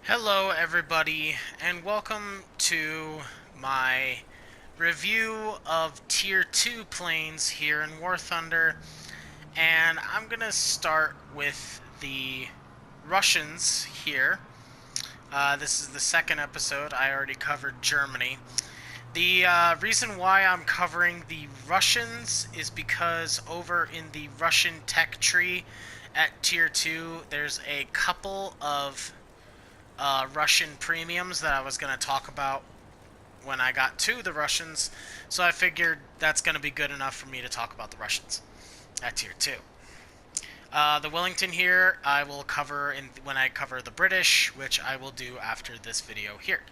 Hello everybody, and welcome to my review of Tier 2 planes here in War Thunder. And I'm gonna start with the Russians here. This is the second episode. I already covered Germany. The reason why I'm covering the Russians is because over in the Russian tech tree at Tier 2, there's a couple of Russian premiums that I was going to talk about when I got to the Russians, so I figured that's going to be good enough for me to talk about the Russians at Tier 2. The Wellington here I will cover when I cover the British, which I will do after this video here.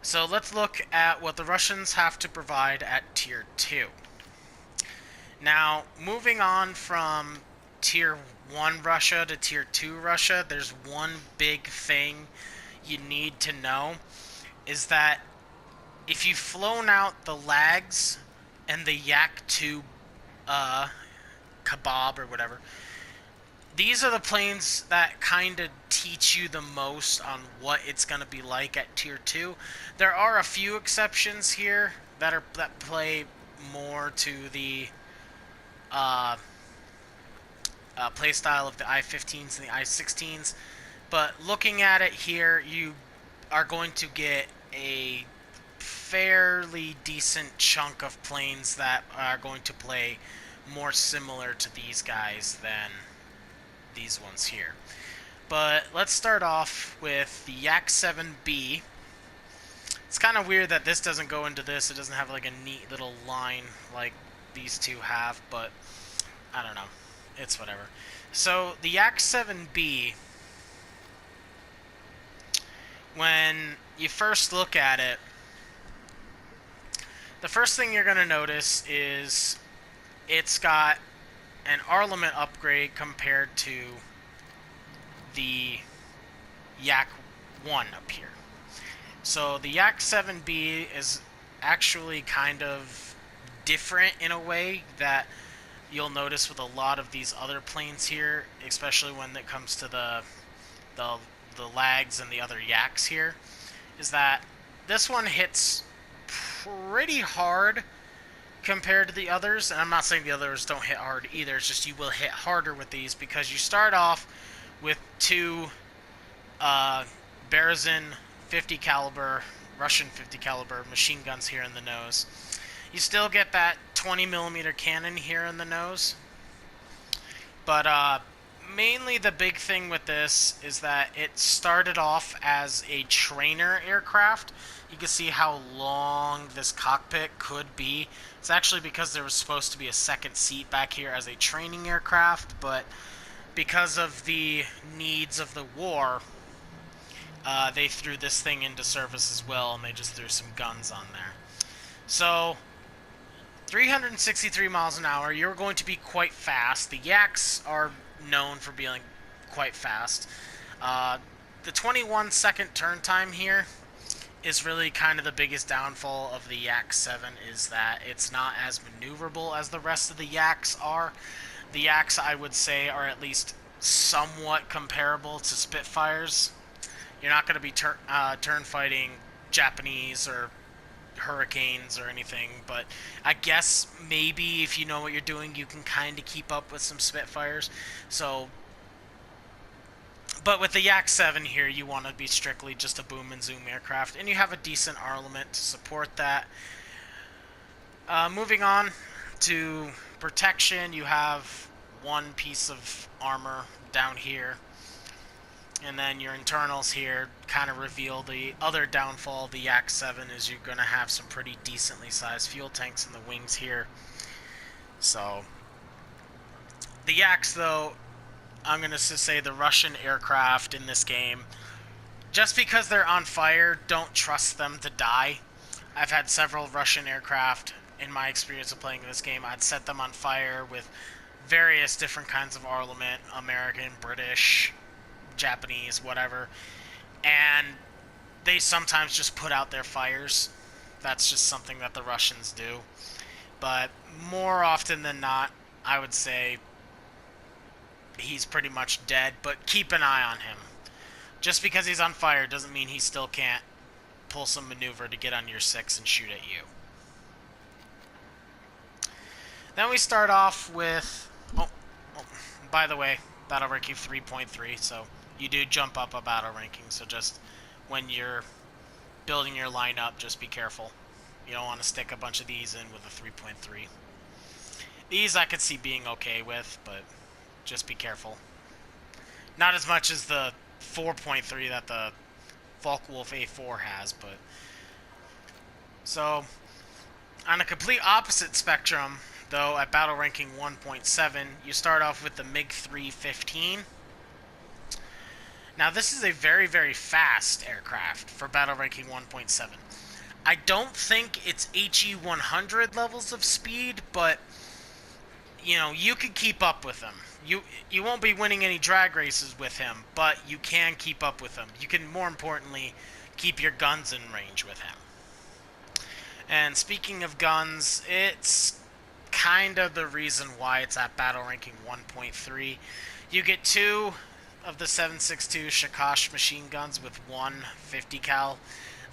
So let's look at what the Russians have to provide at Tier 2. Now, moving on from Tier 1 Russia to Tier 2 Russia, there's one big thing you need to know, is that if you've flown out the Lags and the Yak 2 Kebab or whatever, these are the planes that kind of teach you the most on what it's going to be like at Tier 2. There are a few exceptions here that play more to the playstyle of the I-15s and the I-16s, but looking at it here, you are going to get a fairly decent chunk of planes that are going to play more similar to these guys than these ones here. But let's start off with the Yak 7B. It's kind of weird that this doesn't go into this. It doesn't have like a neat little line like these two have, but I don't know. It's whatever. So the Yak 7B, when you first look at it, the first thing you're going to notice is it's got an armament upgrade compared to the Yak 1 up here. So the Yak 7B is actually kind of different in a way that you'll notice with a lot of these other planes here, especially when it comes to the Lags and the other Yaks here, is that this one hits pretty hard compared to the others. And I'm not saying the others don't hit hard either, it's just you will hit harder with these because you start off with two Berezin 50 caliber, Russian 50 caliber machine guns here in the nose. You still get that 20mm cannon here in the nose. But mainly the big thing with this is that it started off as a trainer aircraft. You can see how long this cockpit could be. It's actually because there was supposed to be a second seat back here as a training aircraft, but because of the needs of the war, they threw this thing into service as well, and they just threw some guns on there. So 363 miles an hour, you're going to be quite fast. The Yaks are known for being quite fast. The 21-second turn time here is really kind of the biggest downfall of the Yak 7, is that it's not as maneuverable as the rest of the Yaks are. The Yaks, I would say, are at least somewhat comparable to Spitfires. You're not going to be turn fighting Japanese or Hurricanes or anything, but I guess maybe if you know what you're doing, you can kind of keep up with some Spitfires. So, but with the Yak 7 here, you want to be strictly just a boom and zoom aircraft, and you have a decent armament to support that. Moving on to protection, you have one piece of armor down here. And then your internals here kind of reveal the other downfall of the Yak 7 is you're going to have some pretty decently sized fuel tanks in the wings here. So, the Yaks, though, I'm going to say the Russian aircraft in this game, just because they're on fire, don't trust them to die. I've had several Russian aircraft in my experience of playing this game. I'd set them on fire with various different kinds of armament, American, British, Japanese, whatever, and they sometimes just put out their fires. That's just something that the Russians do. But more often than not, I would say he's pretty much dead, but keep an eye on him. Just because he's on fire doesn't mean he still can't pull some maneuver to get on your 6 and shoot at you. Then we start off with... Oh, by the way, battle ranking 3.3, so you do jump up a battle ranking, so just when you're building your lineup, just be careful. You don't want to stick a bunch of these in with a 3.3. These I could see being okay with, but just be careful. Not as much as the 4.3 that the Volkwolf A4 has, but... So, on a complete opposite spectrum, though, at battle ranking 1.7, you start off with the MiG-315. Now, this is a very, very fast aircraft for battle ranking 1.7. I don't think it's HE 100 levels of speed, but, you know, you can keep up with him. You won't be winning any drag races with him, but you can keep up with him. You can, more importantly, keep your guns in range with him. And speaking of guns, it's kind of the reason why it's at battle ranking 1.3. You get 2 of the 7.62 Shakash machine guns with 1 50 cal.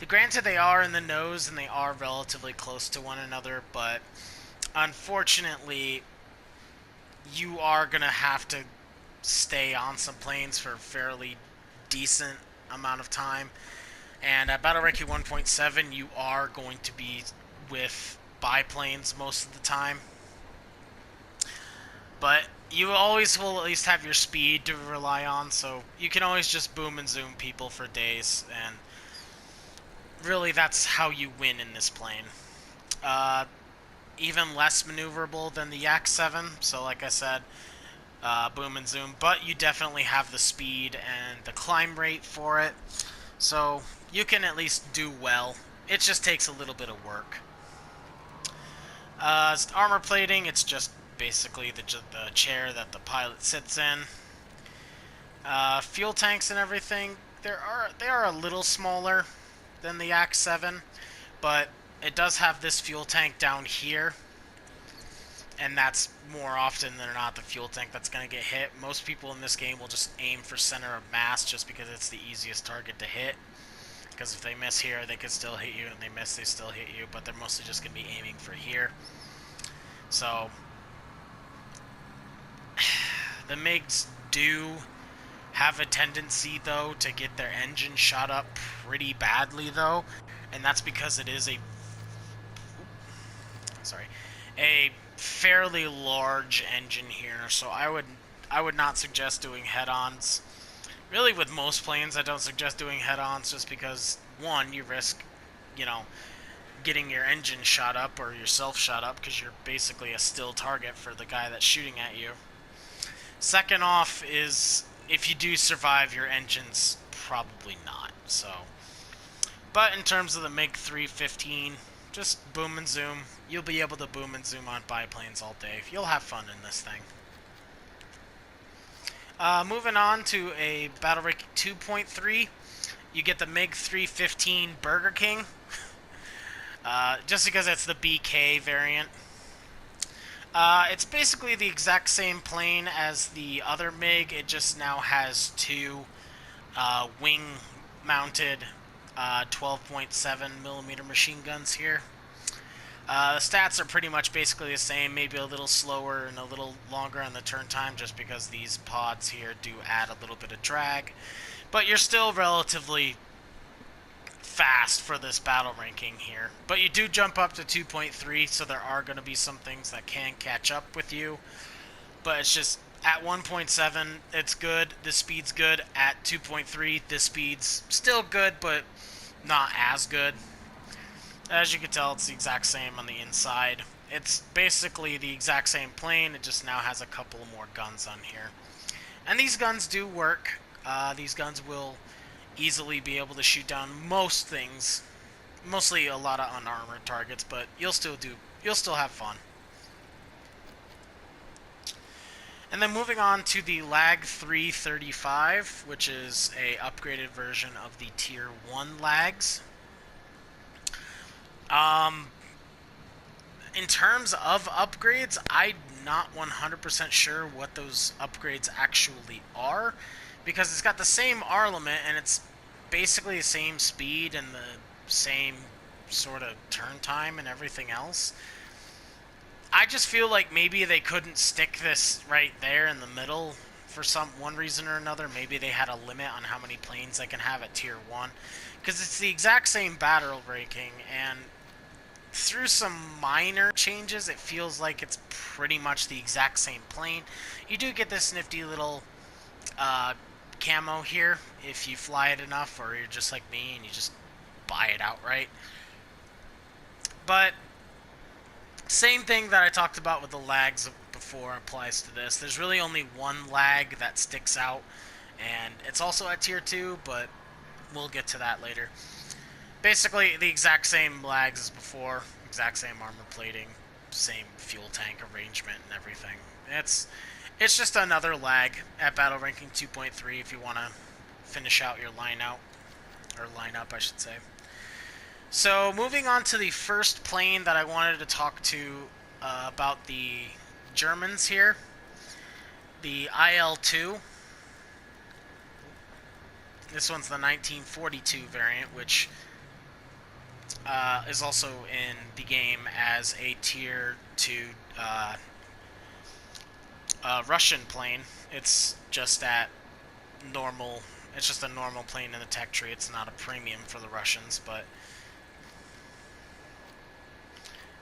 Granted, they are in the nose and they are relatively close to one another, but unfortunately, you are going to have to stay on some planes for a fairly decent amount of time. And at battle ranking 1.7, you are going to be with biplanes most of the time. But you always will at least have your speed to rely on, so you can always just boom and zoom people for days, and really that's how you win in this plane. Even less maneuverable than the Yak 7, so like I said, boom and zoom, but you definitely have the speed and the climb rate for it, so you can at least do well. It just takes a little bit of work. Armor plating, it's just basically the chair that the pilot sits in. Fuel tanks and everything, they are a little smaller than the Yak 7, but it does have this fuel tank down here, and that's more often than not the fuel tank that's going to get hit. Most people in this game will just aim for center of mass just because it's the easiest target to hit. Because if they miss here, they could still hit you, and they miss, they still hit you, but they're mostly just going to be aiming for here. So, the MiGs do have a tendency, though, to get their engine shot up pretty badly, though, and that's because it is a fairly large engine here, so I would not suggest doing head-ons. Really, with most planes, I don't suggest doing head-ons just because, one, you risk, you know, getting your engine shot up or yourself shot up because you're basically a still target for the guy that's shooting at you. Second off is, if you do survive, your engine's probably not, so. But in terms of the MiG-315, just boom and zoom. You'll be able to boom and zoom on biplanes all day. You'll have fun in this thing. Moving on to a battle ranking 2.3, you get the MiG-315 Burger King. Just because it's the BK variant. It's basically the exact same plane as the other MiG. It just now has 2 wing-mounted 12.7mm machine guns here. The stats are pretty much basically the same, maybe a little slower and a little longer on the turn time just because these pods here do add a little bit of drag. But you're still relatively fast for this battle ranking here. But you do jump up to 2.3, so there are going to be some things that can catch up with you. But it's just, at 1.7, it's good. The speed's good. At 2.3, the speed's still good, but not as good. As you can tell, it's the exact same on the inside. It's basically the exact same plane, it just now has a couple more guns on here. And these guns do work. These guns will easily be able to shoot down most things. Mostly a lot of unarmored targets, but you'll still have fun. And then moving on to the Lag 335, which is a upgraded version of the Tier 1 Lags. In terms of upgrades, I'm not 100% sure what those upgrades actually are, because it's got the same armament and it's basically the same speed and the same sort of turn time and everything else. I just feel like maybe they couldn't stick this right there in the middle for one reason or another. Maybe they had a limit on how many planes they can have at Tier 1. Because it's the exact same battle ranking, and through some minor changes, it feels like it's pretty much the exact same plane. You do get this nifty little camo here if you fly it enough, or you're just like me and you just buy it outright. But same thing that I talked about with the lags before applies to this. There's really only one lag that sticks out, and it's also at Tier 2, but we'll get to that later. Basically, the exact same lags as before, exact same armor plating, same fuel tank arrangement and everything. It's just another lag at Battle Ranking 2.3 if you want to finish out your lineup, I should say. So, moving on to the first plane that I wanted to talk to about the Germans here, the IL-2. This one's the 1942 variant, which is also in the game as a Tier 2 Russian plane. It's just at normal. It's just a normal plane in the tech tree. It's not a premium for the Russians, but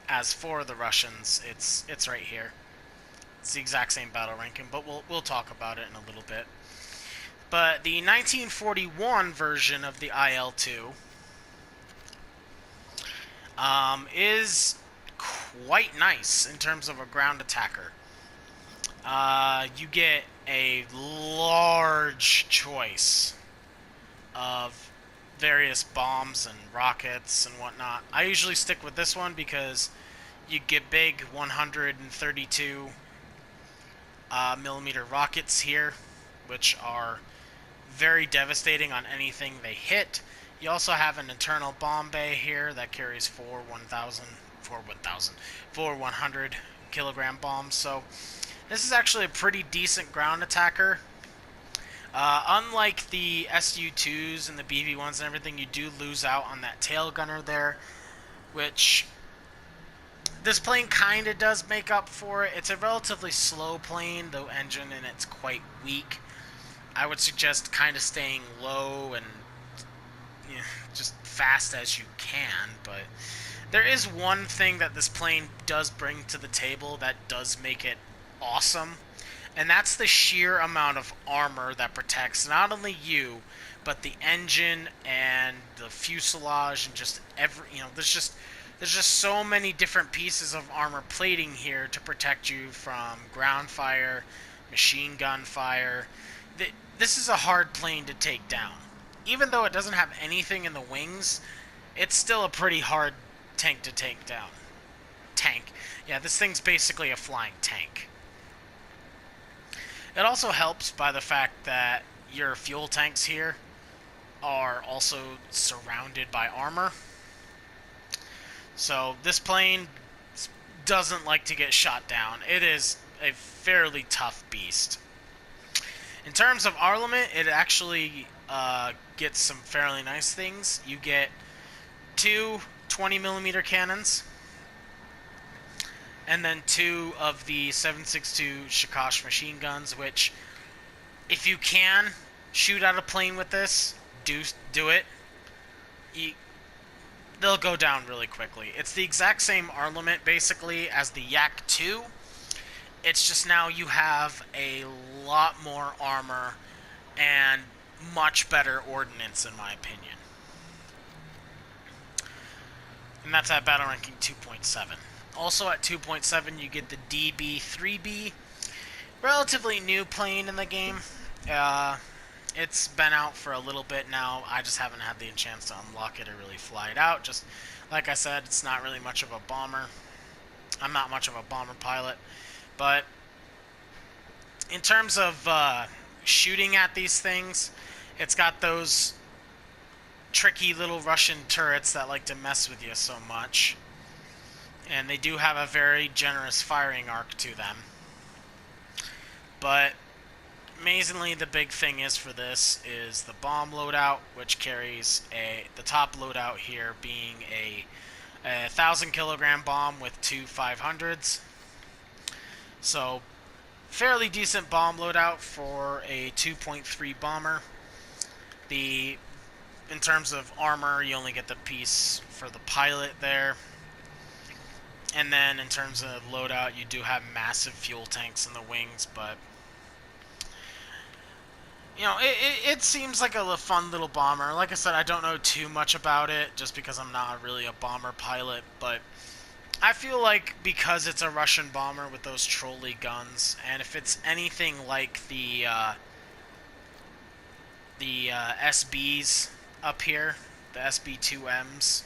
as for the Russians, it's right here. It's the exact same battle ranking, but we'll talk about it in a little bit. But the 1941 version of the IL-2 is quite nice in terms of a ground attacker. You get a large choice of various bombs and rockets and whatnot. I usually stick with this one because you get big 132 millimeter rockets here, which are very devastating on anything they hit. You also have an internal bomb bay here that carries four 100 kilogram bombs. So this is actually a pretty decent ground attacker. Unlike the SU-2s and the BV-1s and everything, you do lose out on that tail gunner there, which this plane kind of does make up for it. It's a relatively slow plane, though engine in it's quite weak. I would suggest kind of staying low and just fast as you can, but there is one thing that this plane does bring to the table that does make it awesome, and that's the sheer amount of armor that protects not only you, but the engine and the fuselage and just there's just so many different pieces of armor plating here to protect you from ground fire, machine gun fire. This is a hard plane to take down. Even though it doesn't have anything in the wings, it's still a pretty hard tank to take down. Yeah, this thing's basically a flying tank. It also helps by the fact that your fuel tanks here are also surrounded by armor. So this plane doesn't like to get shot down. It is a fairly tough beast. In terms of armament, it actually gets some fairly nice things. You get two 20mm cannons, and then two of the 7.62 Shikosh machine guns, which, if you can shoot out a plane with this, do it. They'll go down really quickly. It's the exact same armament, basically, as the Yak-2. It's just now you have a lot more armor and much better ordnance, in my opinion. And that's at Battle Ranking 2.7. Also at 2.7, you get the DB-3B. Relatively new plane in the game. It's been out for a little bit now. I just haven't had the chance to unlock it or really fly it out. Just like I said, it's not really much of a bomber. I'm not much of a bomber pilot. But in terms of shooting at these things, it's got those tricky little Russian turrets that like to mess with you so much. And they do have a very generous firing arc to them. But amazingly, the big thing is for this is the bomb loadout, which carries the top loadout here being a 1,000 kilogram bomb with two 500s. So fairly decent bomb loadout for a 2.3 bomber. In terms of armor, you only get the piece for the pilot there. And then in terms of loadout, you do have massive fuel tanks in the wings, but you know, it seems like a fun little bomber. Like I said, I don't know too much about it just because I'm not really a bomber pilot, but I feel like because it's a Russian bomber with those trolley guns, and if it's anything like the SBs up here, the SB2Ms,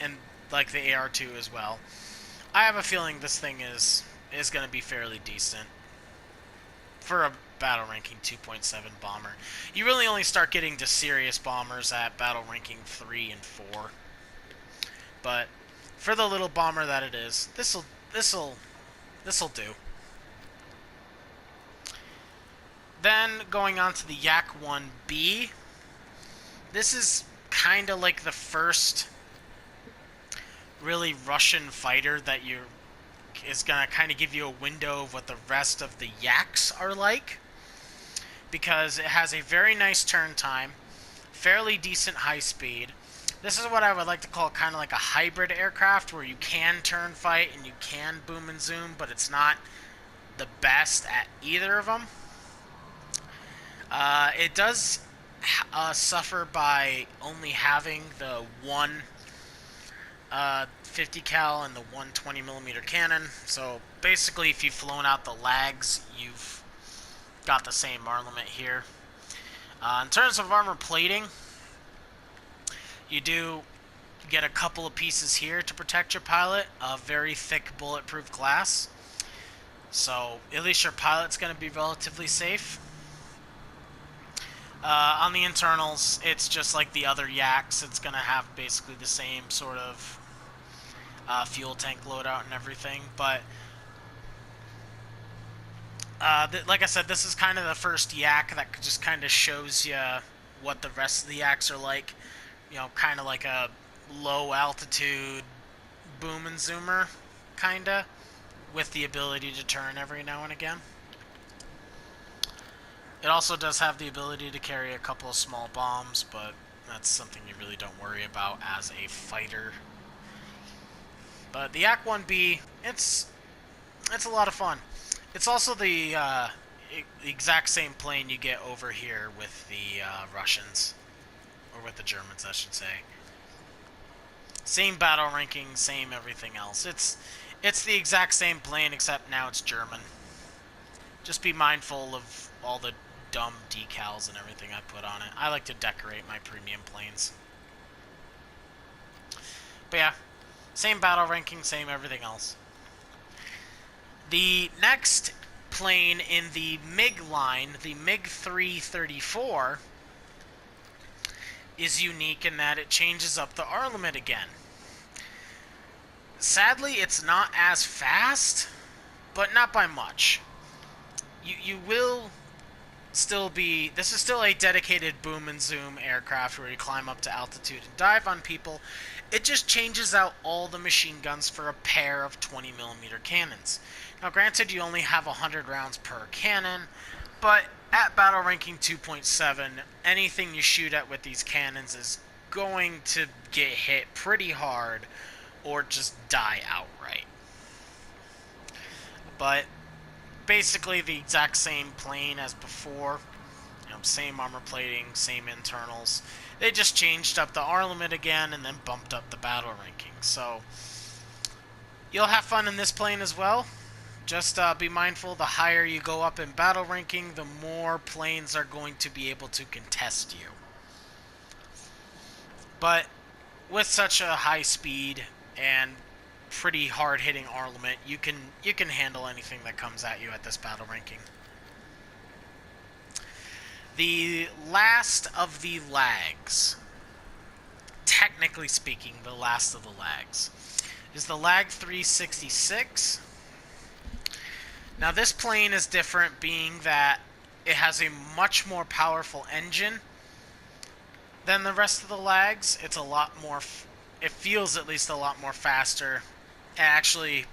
and like the AR2 as well, I have a feeling this thing is going to be fairly decent for a battle ranking 2.7 bomber. You really only start getting to serious bombers at battle ranking 3 and 4. But for the little bomber that it is, this'll do. Then going on to the Yak-1B. This is kind of like the first really Russian fighter that is gonna kind of give you a window of what the rest of the Yaks are like, because it has a very nice turn time, fairly decent high speed. This is what I would like to call kind of like a hybrid aircraft, where you can turn fight and you can boom and zoom, but it's not the best at either of them. It does suffer by only having the one 50 cal and the 120 millimeter cannon. So basically, if you've flown out the lags, you've got the same armament here. In terms of armor plating, you do get a couple of pieces here to protect your pilot. A very thick bulletproof glass. So at least your pilot's going to be relatively safe. On the internals, it's just like the other Yaks. It's going to have basically the same sort of fuel tank loadout and everything. But like I said, this is kind of the first Yak that just kind of shows you what the rest of the Yaks are like. You know, kind of like a low altitude boom and zoomer, kind of, with the ability to turn every now and again. It also does have the ability to carry a couple of small bombs, but that's something you really don't worry about as a fighter. But the Yak-1B, it's a lot of fun. It's also the exact same plane you get over here with the Russians, or with the Germans, I should say. Same battle ranking, same everything else. It's the exact same plane, except now it's German. Just be mindful of all the dumb decals and everything I put on it. I like to decorate my premium planes. But yeah, same battle ranking, same everything else. The next plane in the MiG line, the MiG 334, is unique in that it changes up the armament again. Sadly, it's not as fast, but not by much. You will still be... This is still a dedicated boom and zoom aircraft where you climb up to altitude and dive on people. It just changes out all the machine guns for a pair of 20mm cannons. Now, granted, you only have 100 rounds per cannon, but at battle ranking 2.7, anything you shoot at with these cannons is going to get hit pretty hard or just die outright. But basically the exact same plane as before. You know, same armor plating, same internals. They just changed up the armament again and then bumped up the battle ranking. So you'll have fun in this plane as well. Just be mindful, the higher you go up in battle ranking, the more planes are going to be able to contest you. But with such a high speed and pretty hard-hitting armament, you can handle anything that comes at you at this battle ranking. The last of the lags, technically speaking, the last of the lags, is the Lag 366. Now this plane is different, being that it has a much more powerful engine than the rest of the lags. It's a lot more, it feels at least a lot more faster. It actually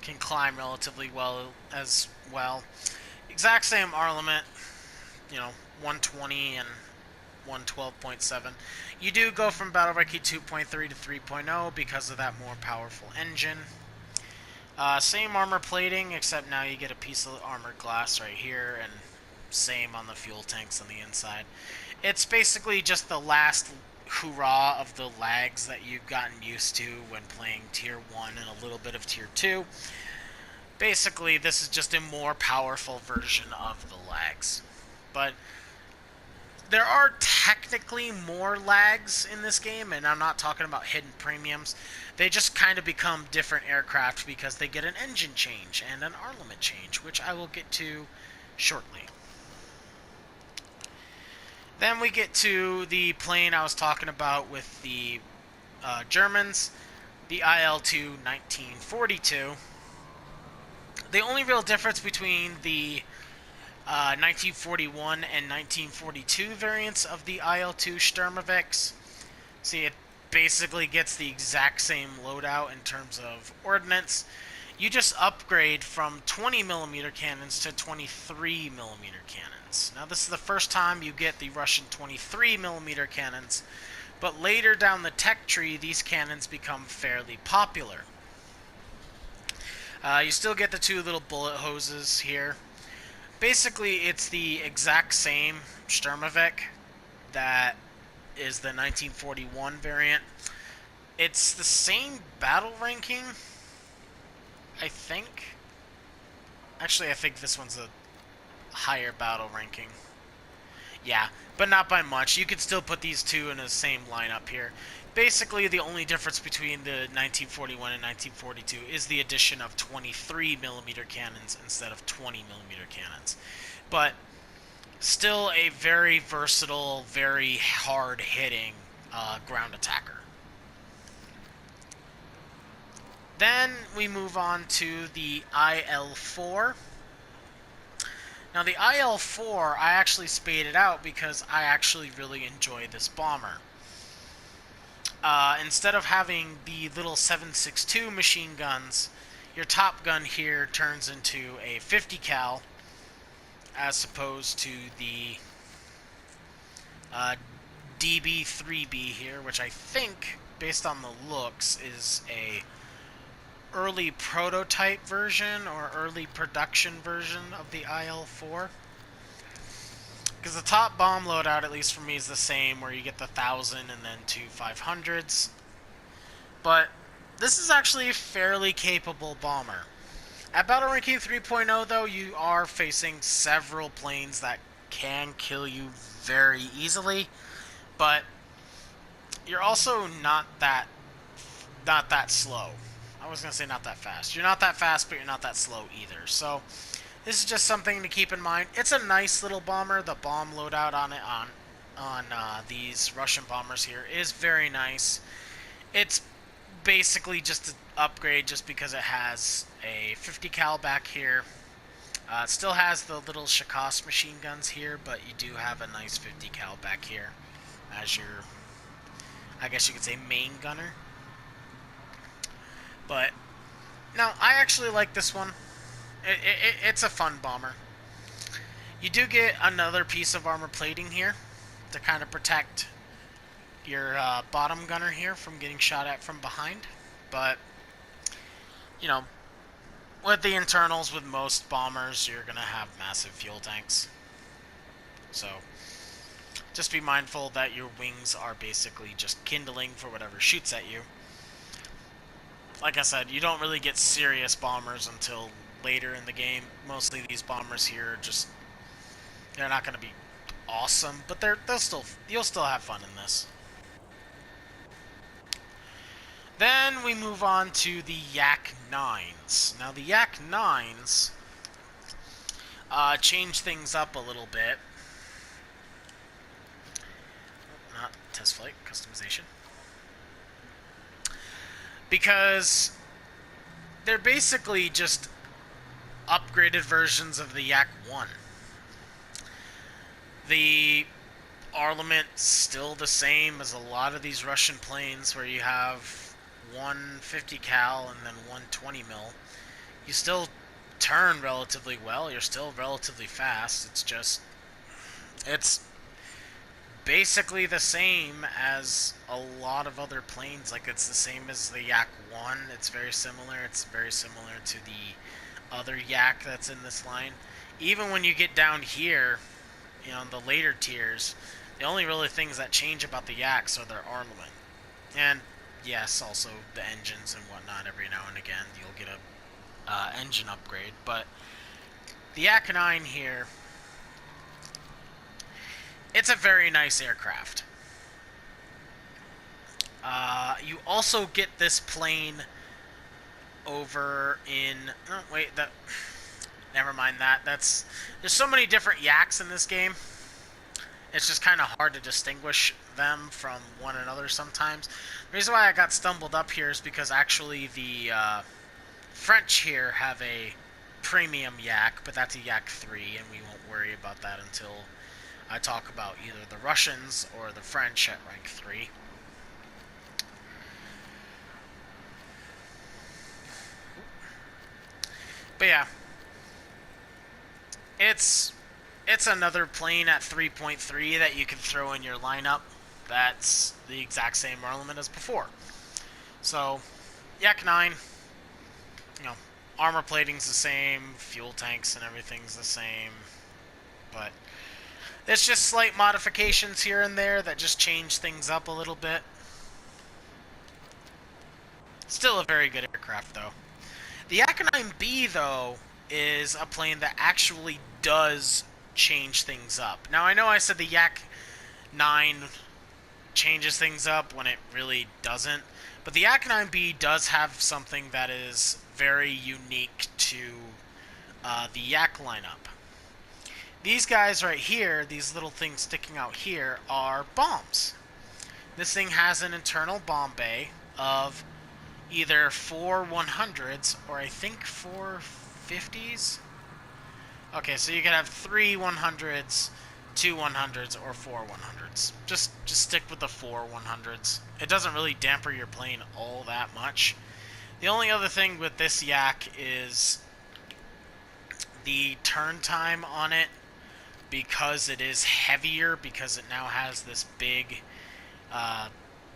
can climb relatively well as well. Exact same armament, you know, 120 and 112.7. You do go from Battle Recce 2.3 to 3.0 because of that more powerful engine. Same armor plating, except now you get a piece of armored glass right here, and same on the fuel tanks on the inside. It's basically just the last hurrah of the lags that you've gotten used to when playing Tier 1 and a little bit of Tier 2. Basically, this is just a more powerful version of the lags. But there are technically more lags in this game, and I'm not talking about hidden premiums. They just kind of become different aircraft because they get an engine change and an armament change, which I will get to shortly. Then we get to the plane I was talking about with the Germans, the IL-2 1942. The only real difference between the 1941 and 1942 variants of the IL-2 Sturmovix, see, it basically gets the exact same loadout in terms of ordnance. You just upgrade from 20mm cannons to 23mm cannons. Now, this is the first time you get the Russian 23mm cannons, but later down the tech tree, these cannons become fairly popular. You still get the two little bullet hoses here. Basically, it's the exact same Sturmovik that is the 1941 variant. It's the same battle ranking, I think. Actually, I think this one's a higher battle ranking. Yeah, but not by much. You could still put these two in the same lineup here. Basically, the only difference between the 1941 and 1942 is the addition of 23mm cannons instead of 20mm cannons. But still a very versatile, very hard-hitting ground attacker. Then we move on to the IL-4. Now, the IL-4, I actually spaded out because I actually really enjoy this bomber. Instead of having the little 7.62 machine guns, your top gun here turns into a 50 cal, as opposed to the DB3B here, which I think, based on the looks, is a early prototype version or early production version of the IL-4. Because the top bomb loadout, at least for me, is the same, where you get the 1,000 and then two 500s. But this is actually a fairly capable bomber. At Battle Ranking 3.0, though, you are facing several planes that can kill you very easily, but you're also not that slow. I was going to say not that fast. You're not that fast, but you're not that slow either. So this is just something to keep in mind. It's a nice little bomber. The bomb loadout on it on these Russian bombers here is very nice. It's basically just an upgrade just because it has a 50 cal back here. It still has the little Shakos machine guns here, but you do have a nice 50 cal back here as your, I guess you could say, main gunner. But now I actually like this one. It's a fun bomber. You do get another piece of armor plating here to kind of protect your bottom gunner here from getting shot at from behind. But, you know, with the internals, with most bombers, you're going to have massive fuel tanks. So just be mindful that your wings are basically just kindling for whatever shoots at you. Like I said, you don't really get serious bombers until later in the game. Mostly these bombers here are just, they're not going to be awesome, but you'll still have fun in this. Then we move on to the Yak 9s. Now the Yak 9s change things up a little bit. Not test flight, customization. Because they're basically just upgraded versions of the Yak 1. The armament's still the same as a lot of these Russian planes, where you have 150 cal and then 120 mil. You still turn relatively well. You're still relatively fast. It's basically the same as a lot of other planes. Like, it's the same as the Yak 1. It's very similar. It's very similar to the other Yak that's in this line. Even when you get down here, you know, in the later tiers, the only really things that change about the Yaks are their armament. And, yes, also the engines and whatnot. Every now and again, you'll get a engine upgrade. But the Yak 9 here, it's a very nice aircraft. You also get this plane over in... Oh, wait, never mind that. There's so many different Yaks in this game. It's just kind of hard to distinguish them from one another sometimes. The reason why I got stumbled up here is because actually the French here have a premium Yak, but that's a Yak 3, and we won't worry about that until I talk about either the Russians or the French at rank 3. But yeah, it's another plane at 3.3 that you can throw in your lineup. That's the exact same armament as before. So, Yak 9, you know, armor plating's the same, fuel tanks and everything's the same, but there's just slight modifications here and there that just change things up a little bit. Still a very good aircraft, though. The Yak 9B, though, is a plane that actually does change things up. Now, I know I said the Yak 9 changes things up when it really doesn't, but the Yak 9B does have something that is very unique to the Yak lineup. These guys right here, these little things sticking out here, are bombs. This thing has an internal bomb bay of either 4 100s or I think 4 50s. Okay, so you can have 3 100s, 2 100s, or 4 100s. Just stick with the 4 100s. It doesn't really damper your plane all that much. The only other thing with this Yak is the turn time on it, because it is heavier, because it now has this big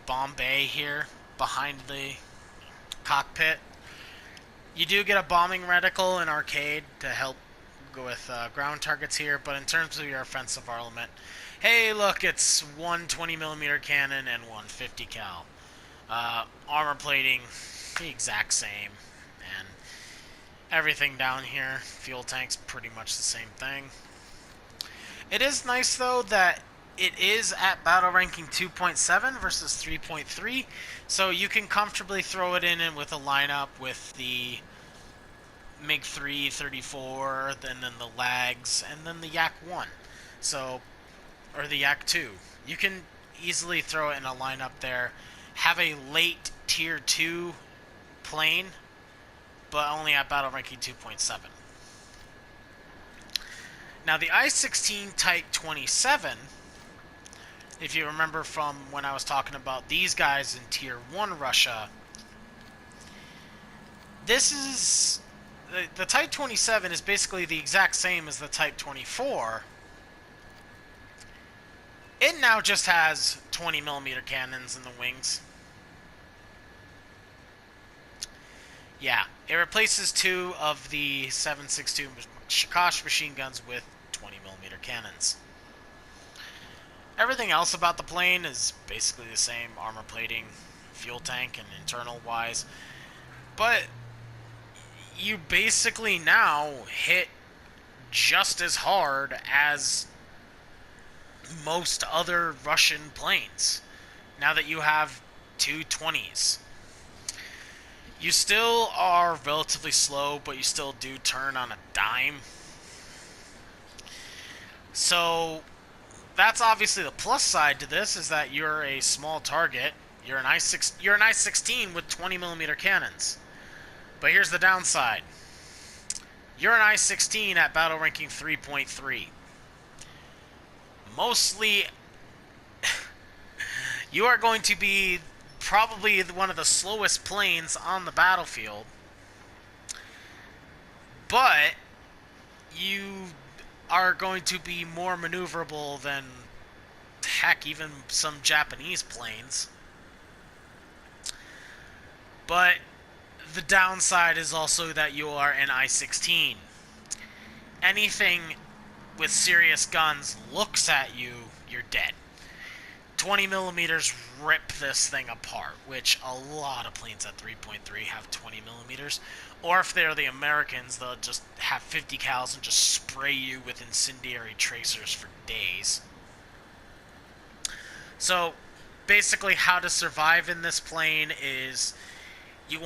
bomb bay here behind the cockpit. You do get a bombing reticle in arcade to help go with ground targets here, but in terms of your offensive armament, hey, look, it's 120mm cannon and 150 cal. Armor plating, the exact same, and everything down here, fuel tanks, pretty much the same thing. It is nice, though, that it is at battle ranking 2.7 versus 3.3, so you can comfortably throw it in with a lineup with the MiG-3 34, and then the Lags, and then the Yak 1, so, or the Yak 2. You can easily throw it in a lineup there, have a late tier 2 plane, but only at battle ranking 2.7. Now, the I-16 Type 27, if you remember from when I was talking about these guys in Tier 1 Russia, this is... The Type 27 is basically the exact same as the Type 24. It now just has 20mm cannons in the wings. Yeah, it replaces 2 of the 7.62 Shikosh machine guns with 20mm cannons. Everything else about the plane is basically the same, armor plating, fuel tank, and internal wise. But you basically now hit just as hard as most other Russian planes, now that you have 220s. You still are relatively slow, but you still do turn on a dime. So that's obviously the plus side to this, is that you're a small target. You're an I-16 with 20mm cannons. But here's the downside. You're an I-16 at battle ranking 3.3. Mostly, you are going to be probably one of the slowest planes on the battlefield, but you are going to be more maneuverable than, heck, even some Japanese planes. But the downside is also that you are an I-16. Anything with serious guns looks at you, you're dead. 20 millimeters rip this thing apart, which a lot of planes at 3.3 have 20 millimeters. Or if they're the Americans, they'll just have 50 cals and just spray you with incendiary tracers for days. So basically how to survive in this plane is you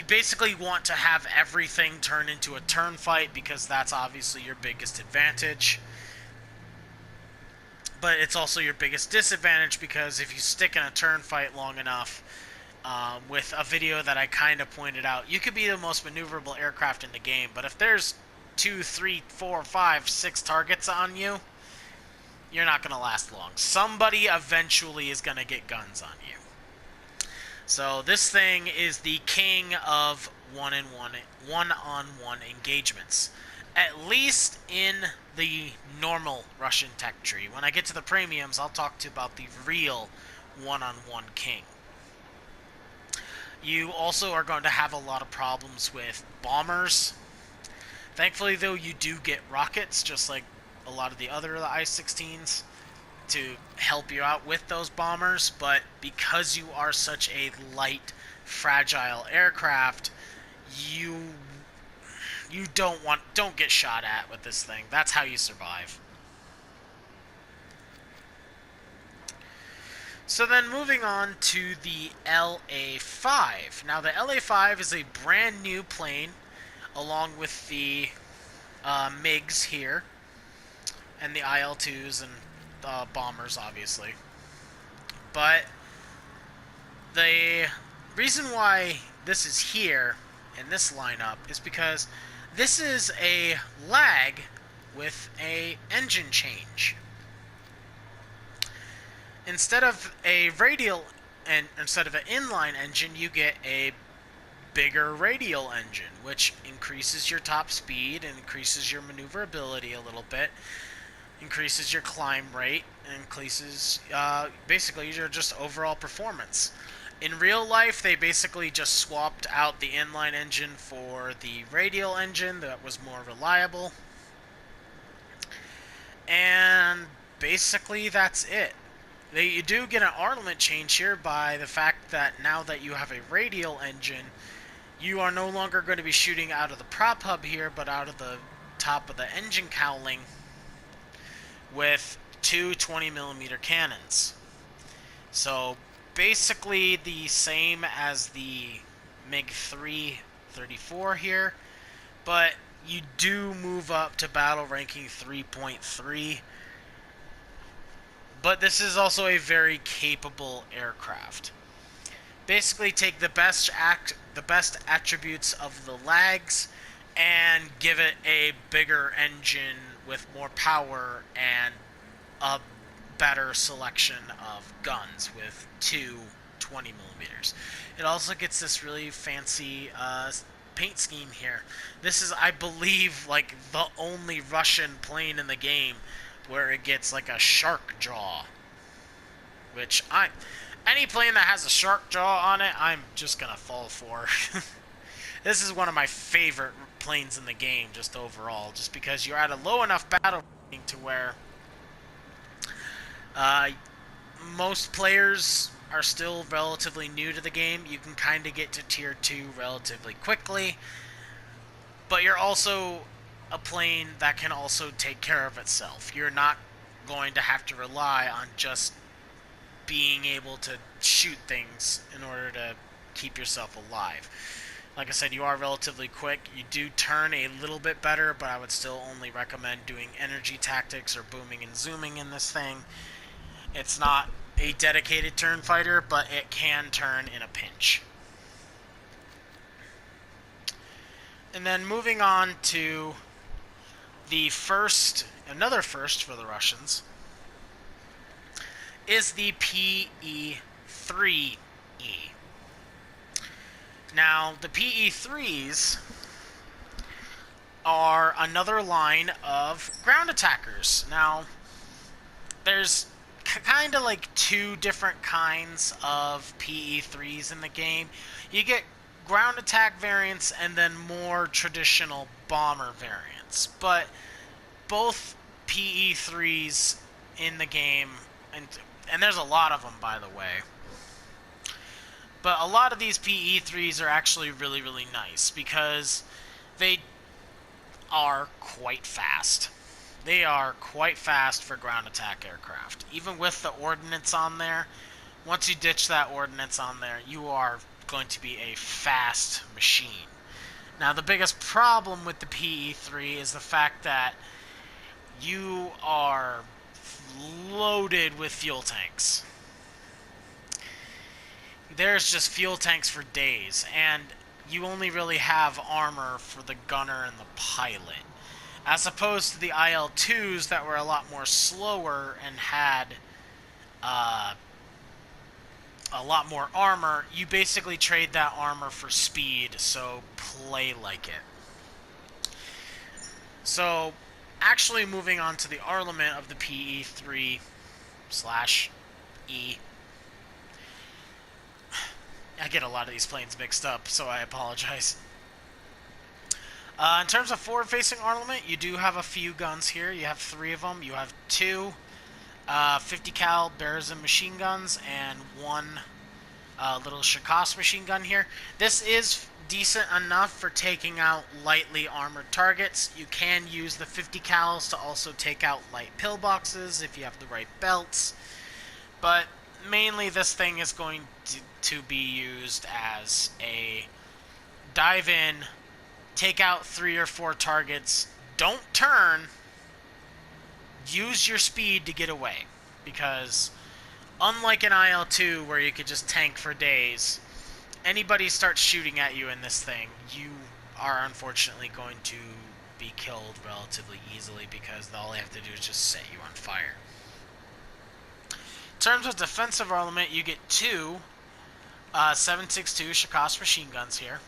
basically want to have everything turn into a turn fight, because that's obviously your biggest advantage. But it's also your biggest disadvantage, because if you stick in a turn fight long enough, with a video that I kind of pointed out, you could be the most maneuverable aircraft in the game, but if there's 2, 3, 4, 5, 6 targets on you, you're not going to last long. Somebody eventually is going to get guns on you. So this thing is the king of one-on-one engagements. At least in the normal Russian tech tree. When I get to the premiums, I'll talk to you about the real one-on-one king. You also are going to have a lot of problems with bombers. Thankfully, though, you do get rockets, just like a lot of the other I-16s, to help you out with those bombers. But because you are such a light, fragile aircraft, you don't get shot at with this thing. That's how you survive. So then moving on to the LA-5. Now the LA-5 is a brand new plane, along with the MiGs here, and the IL-2s and bombers, obviously. But the reason why this is here in this lineup is because this is a lag with a engine change. Instead of an inline engine, you get a bigger radial engine, which increases your top speed and increases your maneuverability a little bit, increases your climb rate, and increases basically your just overall performance. In real life, they basically just swapped out the inline engine for the radial engine that was more reliable. And basically that's it. You do get an armament change here by the fact that now that you have a radial engine, you are no longer going to be shooting out of the prop hub here, but out of the top of the engine cowling with two 20mm cannons. So basically the same as the MiG-334 here, but you do move up to battle ranking 3.3. But this is also a very capable aircraft. Basically take the best attributes of the lags and give it a bigger engine with more power and a better selection of guns with two 20mm. It also gets this really fancy paint scheme here. This is, I believe, like the only Russian plane in the game where it gets like a shark jaw, which any plane that has a shark jaw on it, I'm just gonna fall for. This is one of my favorite planes in the game, just overall, just because you're at a low enough battle rating to where most players are still relatively new to the game. You can kind of get to tier 2 relatively quickly, but you're also a plane that can also take care of itself. You're not going to have to rely on just being able to shoot things in order to keep yourself alive. Like I said, you are relatively quick. You do turn a little bit better, but I would still only recommend doing energy tactics or booming and zooming in this thing. It's not a dedicated turn fighter, but it can turn in a pinch. And then moving on to the first, another first for the Russians, is the PE-3E. Now, the PE-3s are another line of ground attackers. Now, there's kind of like two different kinds of PE-3s in the game. You get ground attack variants and then more traditional bomber variants. But both PE-3s in the game, and there's a lot of them, by the way, but a lot of these PE-3s are actually really, really nice because they are quite fast. They are quite fast for ground attack aircraft. Even with the ordnance on there, once you ditch that ordnance on there, you are going to be a fast machine. Now, the biggest problem with the PE-3 is the fact that you are loaded with fuel tanks. There's just fuel tanks for days, and you only really have armor for the gunner and the pilot. As opposed to the IL-2s that were a lot more slower and had a lot more armor, you basically trade that armor for speed, so play like it. So, actually moving on to the armament of the PE-3/E. I get a lot of these planes mixed up, so I apologize. In terms of forward-facing armament, you do have a few guns here. You have 3 of them. You have 2 50 cal Berezin machine guns and 1 little Shikos machine gun here. This is decent enough for taking out lightly armored targets. You can use the 50 cals to also take out light pillboxes if you have the right belts. But mainly this thing is going to be used as a dive in, take out 3 or 4 targets, don't turn, use your speed to get away. Because unlike an IL-2 where you could just tank for days, anybody starts shooting at you in this thing, you are unfortunately going to be killed relatively easily because all they have to do is just set you on fire. In terms of defensive armament, you get 2 7.62 Shikos machine guns here.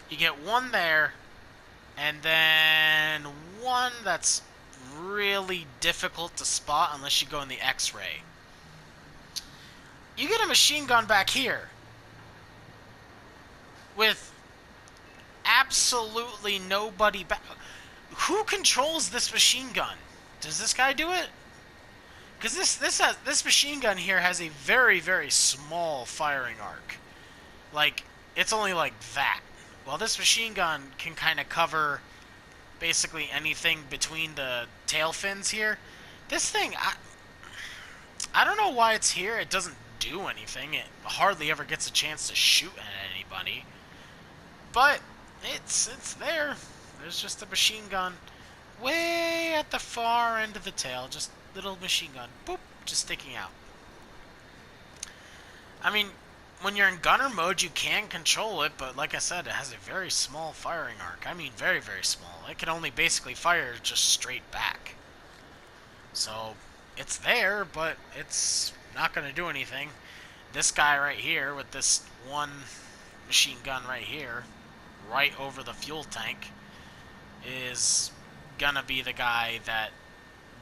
You get 1 there, and then 1 that's really difficult to spot unless you go in the X-ray. You get a machine gun back here with absolutely nobody back. Who controls this machine gun? Does this guy do it? Because this machine gun here has a very, very small firing arc. Like, it's only like that. Well, this machine gun can kind of cover basically anything between the tail fins here. This thing, I don't know why it's here. It doesn't do anything. It hardly ever gets a chance to shoot at anybody. But it's there. There's just a machine gun way at the far end of the tail. Just little machine gun. Boop. Just sticking out. I mean, when you're in gunner mode, you can control it, but like I said, it has a very small firing arc. I mean, very, very small. It can only basically fire just straight back. So, it's there, but it's not going to do anything. This guy right here with this 1 machine gun right here, right over the fuel tank, is going to be the guy that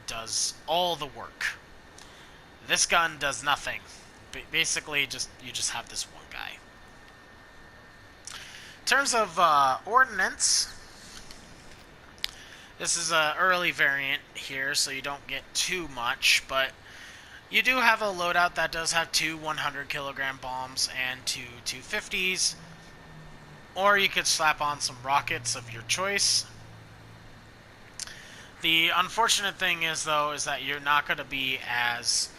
does all the work. This gun does nothing. Basically, you just have this 1 guy. In terms of ordnance, this is an early variant here, so you don't get too much, but you do have a loadout that does have 2 100-kilogram bombs and 2 250s, or you could slap on some rockets of your choice. The unfortunate thing is, though, is that you're not going to be as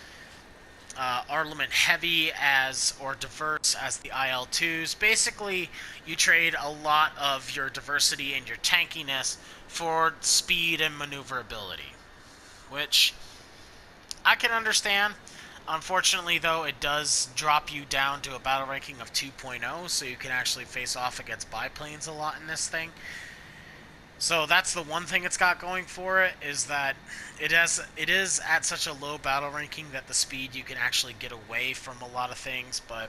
armament heavy as or diverse as the IL-2s. Basically, you trade a lot of your diversity and your tankiness for speed and maneuverability, which I can understand. Unfortunately, though, it does drop you down to a battle ranking of 2.0, so you can actually face off against biplanes a lot in this thing. So that's the one thing it's got going for it, is that it is at such a low battle ranking that the speed, you can actually get away from a lot of things, but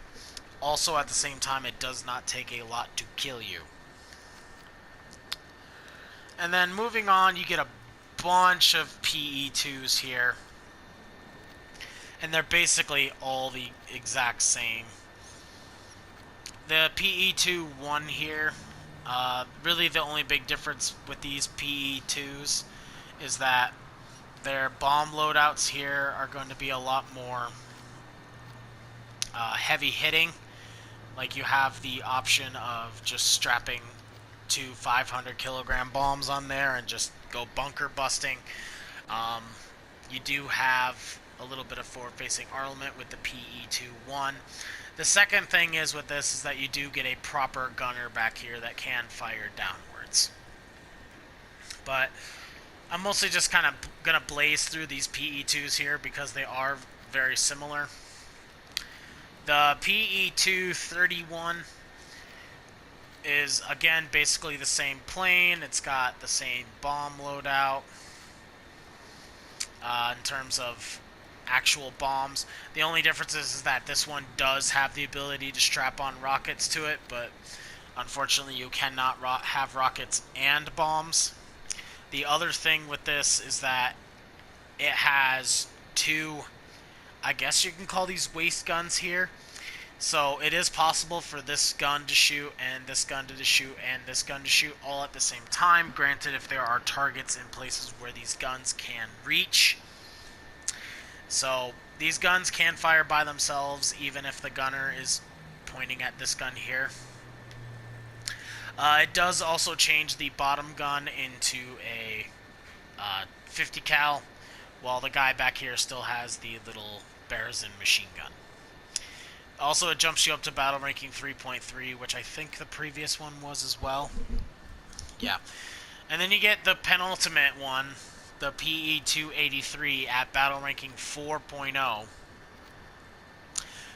also at the same time it does not take a lot to kill you. And then moving on, you get a bunch of PE2s here, and they're basically all the exact same. The PE2-1 here, really the only big difference with these PE2s is that their bomb loadouts here are going to be a lot more heavy hitting. Like, you have the option of just strapping 2 500 kilogram bombs on there and just go bunker busting. You do have a little bit of forward-facing armament with the PE2-1. The second thing is with this is that you do get a proper gunner back here that can fire downwards. But I'm mostly just kind of going to blaze through these PE2s here because they are very similar. The PE2-31 is, again, basically the same plane. It's got the same bomb loadout in terms of actual bombs. The only difference is that this one does have the ability to strap on rockets to it, but unfortunately you cannot have rockets and bombs. The other thing with this is that it has two, I guess you can call these waist guns here. So it is possible for this gun to shoot, and this gun to shoot, and this gun to shoot all at the same time. Granted, if there are targets in places where these guns can reach. So these guns can fire by themselves, even if the gunner is pointing at this gun here. It does also change the bottom gun into a 50 cal, while the guy back here still has the little Bearzen machine gun. Also, it jumps you up to battle ranking 3.3, which I think the previous one was as well. Yeah. And then you get the penultimate one, the PE283, at battle ranking 4.0.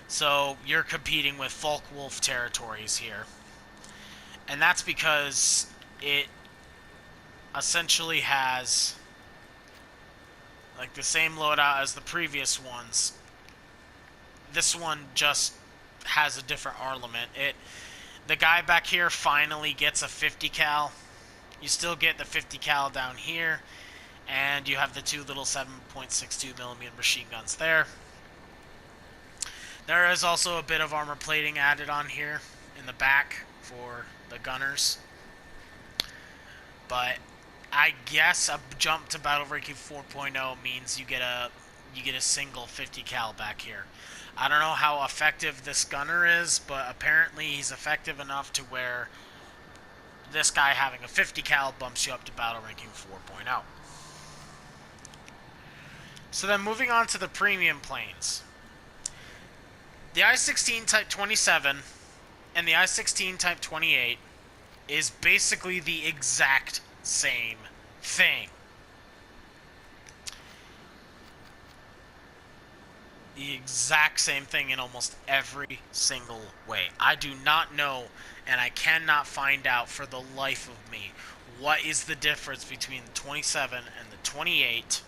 So you're competing with Folkwolf territories here. And that's because it essentially has like the same loadout as the previous ones. This one just has a different armament. The guy back here finally gets a 50 cal. You still get the 50 cal down here, and you have the two little 7.62 millimeter machine guns there. There is also a bit of armor plating added on here in the back for the gunners. But I guess a jump to battle ranking 4.0 means you get a single 50 cal back here. I don't know how effective this gunner is, but apparently he's effective enough to where this guy having a 50 cal bumps you up to battle ranking 4.0. So then moving on to the premium planes. The I-16 Type 27 and the I-16 Type 28 is basically the exact same thing. The exact same thing in almost every single way. I do not know, and I cannot find out for the life of me, what is the difference between the 27 and the 28.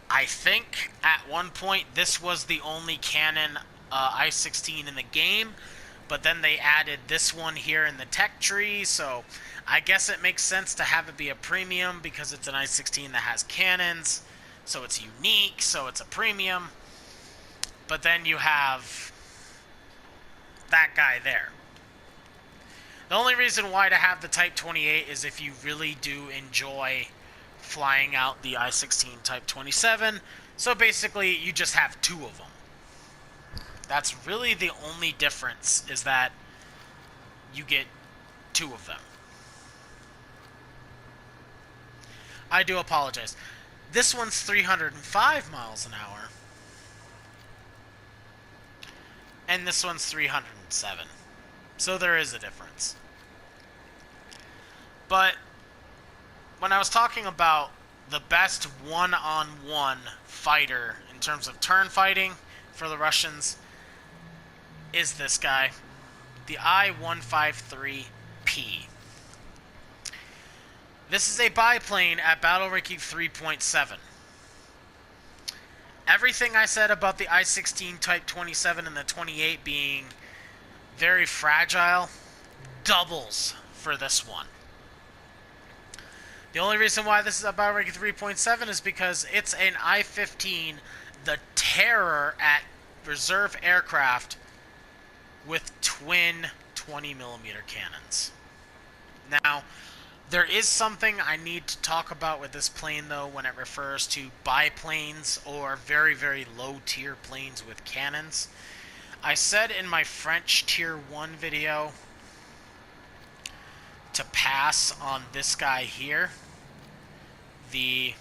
I think at one point this was the only Canon I-16 in the game, but then they added this one here in the tech tree, so I guess it makes sense to have it be a premium because it's an I-16 that has cannons. So it's unique, so it's a premium. But then you have that guy there. The only reason why to have the Type 28 is if you really do enjoy flying out the I-16 Type 27. So basically, you just have two of them. That's really the only difference, is that you get two of them. I do apologize. This one's 305 miles an hour. And this one's 307. So there is a difference. But when I was talking about the best one-on-one fighter in terms of turn fighting for the Russians, is this guy, the I-153P. This is a biplane at battle ranking 3.7. Everything I said about the I-16 Type 27 and the 28 being very fragile doubles for this one. The only reason why this is a battle ranking 3.7 is because it's an I-15, the terror at reserve aircraft, with twin 20mm cannons. Now, there is something I need to talk about with this plane, though, when it refers to biplanes or very, very low-tier planes with cannons. I said in my French Tier 1 video to pass on this guy here, the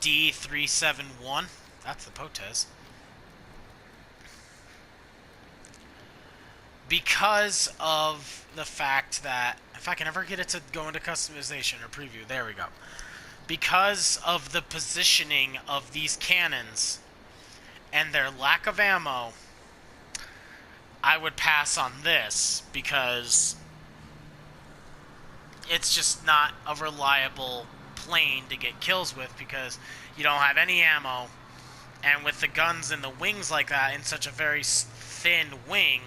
D371. That's the Potez. Because of the fact that, if I can ever get it to go into customization or preview, there we go. Because of the positioning of these cannons and their lack of ammo, I would pass on this because it's just not a reliable plane to get kills with because you don't have any ammo, and with the guns and the wings like that in such a very thin wing,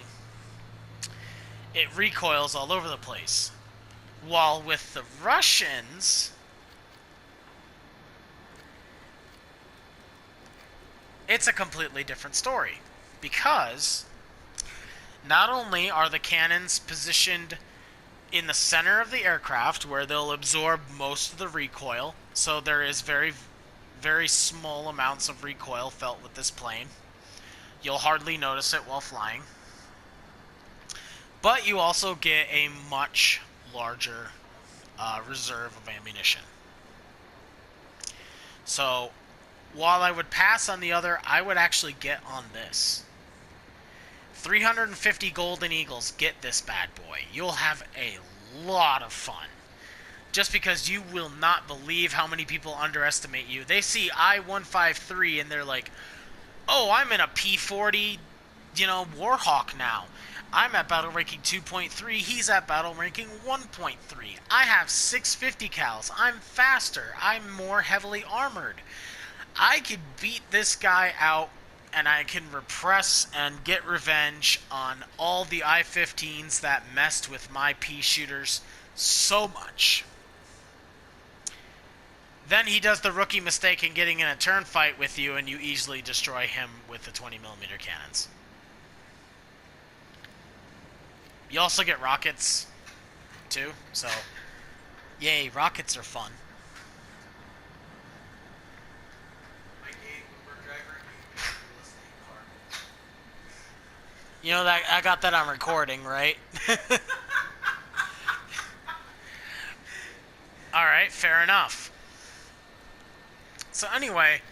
it recoils all over the place. While with the Russians, it's a completely different story. Because not only are the cannons positioned in the center of the aircraft where they'll absorb most of the recoil, so there is very, very small amounts of recoil felt with this plane. You'll hardly notice it while flying. But you also get a much larger reserve of ammunition. So, while I would pass on the other, I would actually get on this. 350 Golden Eagles, get this bad boy. You'll have a lot of fun. Just because you will not believe how many people underestimate you. They see I-153 and they're like, oh, I'm in a P-40, Warhawk now. I'm at battle ranking 2.3, he's at battle ranking 1.3. I have 650 cals, I'm faster, I'm more heavily armored. I could beat this guy out, and I can repress and get revenge on all the I-15s that messed with my pea-shooters so much. Then he does the rookie mistake in getting in a turn fight with you, and you easily destroy him with the 20mm cannons. You also get rockets, too, so yay, rockets are fun. You know that I got that on recording, right? Alright, fair enough. So anyway,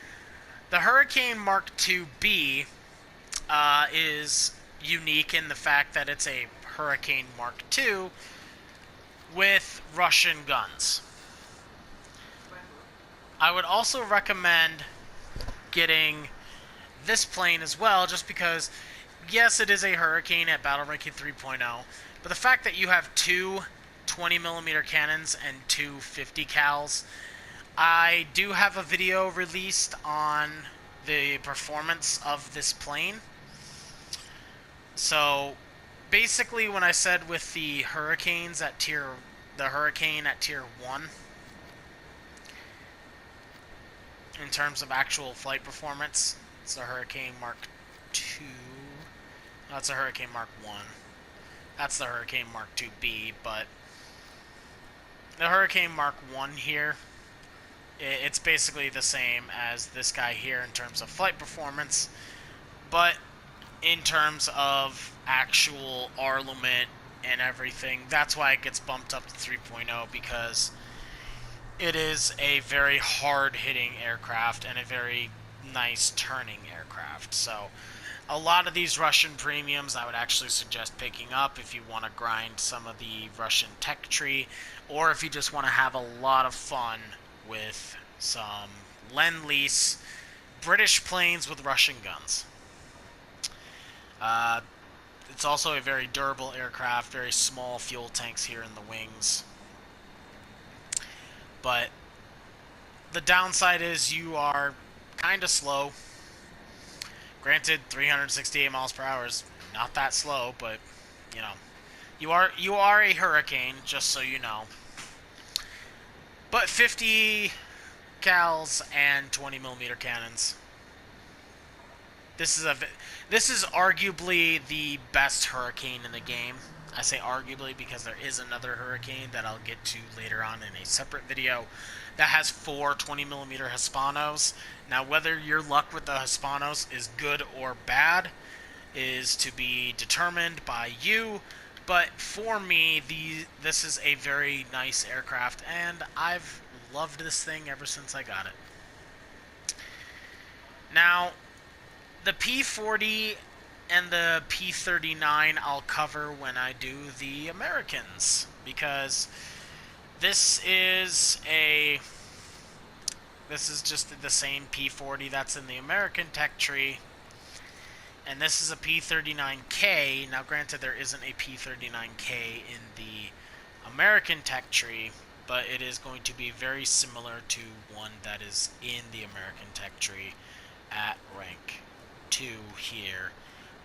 the Hurricane Mark II-B is unique in the fact that it's a Hurricane Mark II with Russian guns. I would also recommend getting this plane as well, just because, yes, it is a Hurricane at battle ranking 3.0, but the fact that you have two 20mm cannons and two 50 cals, I do have a video released on the performance of this plane. So basically, when I said with the Hurricanes at the Hurricane at tier 1, in terms of actual flight performance, it's a Hurricane Mark II. That's a Hurricane Mark 1. That's the Hurricane Mark II-B, but the Hurricane Mark 1 here, it's basically the same as this guy here in terms of flight performance, but in terms of actual armament and everything, that's why it gets bumped up to 3.0, because it is a very hard-hitting aircraft and a very nice turning aircraft. So a lot of these Russian premiums I would actually suggest picking up if you want to grind some of the Russian tech tree, or if you just want to have a lot of fun with some Lend-Lease British planes with Russian guns. It's also a very durable aircraft, very small fuel tanks here in the wings, But the downside is you are kind of slow. Granted, 368 miles per hour is not that slow, but you know, you are a hurricane, just so you know. But 50 cals and 20 millimeter cannons. This is arguably the best hurricane in the game. I say arguably because there is another hurricane that I'll get to later on in a separate video that has 4 20 millimeter Hispanos. Now, whether your luck with the Hispanos is good or bad is to be determined by you. But for me, this is a very nice aircraft, and I've loved this thing ever since I got it. Now, the P-40 and the P-39 I'll cover when I do the Americans, because this is just the same P-40 that's in the American tech tree, and this is a P-39K. Now, granted, there isn't a P-39K in the American tech tree, but it is going to be very similar to one that is in the American tech tree at rank 2 here,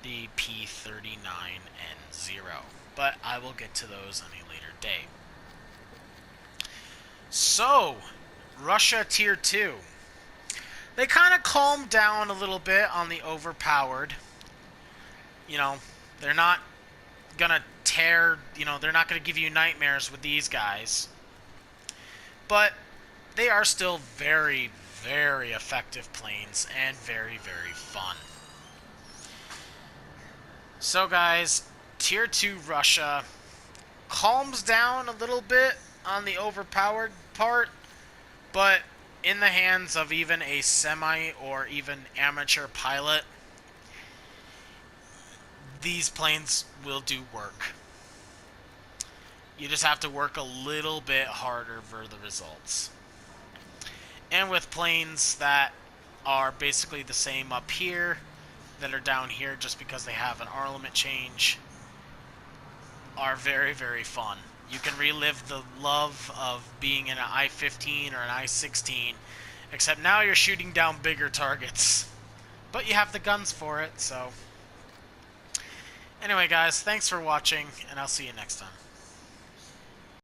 the P-39N0. But I will get to those on a later day. So, Russia Tier 2. They kind of calmed down a little bit on the overpowered. You know, they're not gonna tear, they're not gonna give you nightmares with these guys. But they are still very, very effective planes and very, very fun. So guys, Tier 2 Russia calms down a little bit on the overpowered part, but in the hands of even a semi or even amateur pilot, these planes will do work. You just have to work a little bit harder for the results. And with planes that are basically the same up here, that are down here just because they have an armament change, are very, very fun. You can relive the love of being in an I-15 or an I-16, except now you're shooting down bigger targets. But you have the guns for it, so... Anyway, guys, thanks for watching, and I'll see you next time.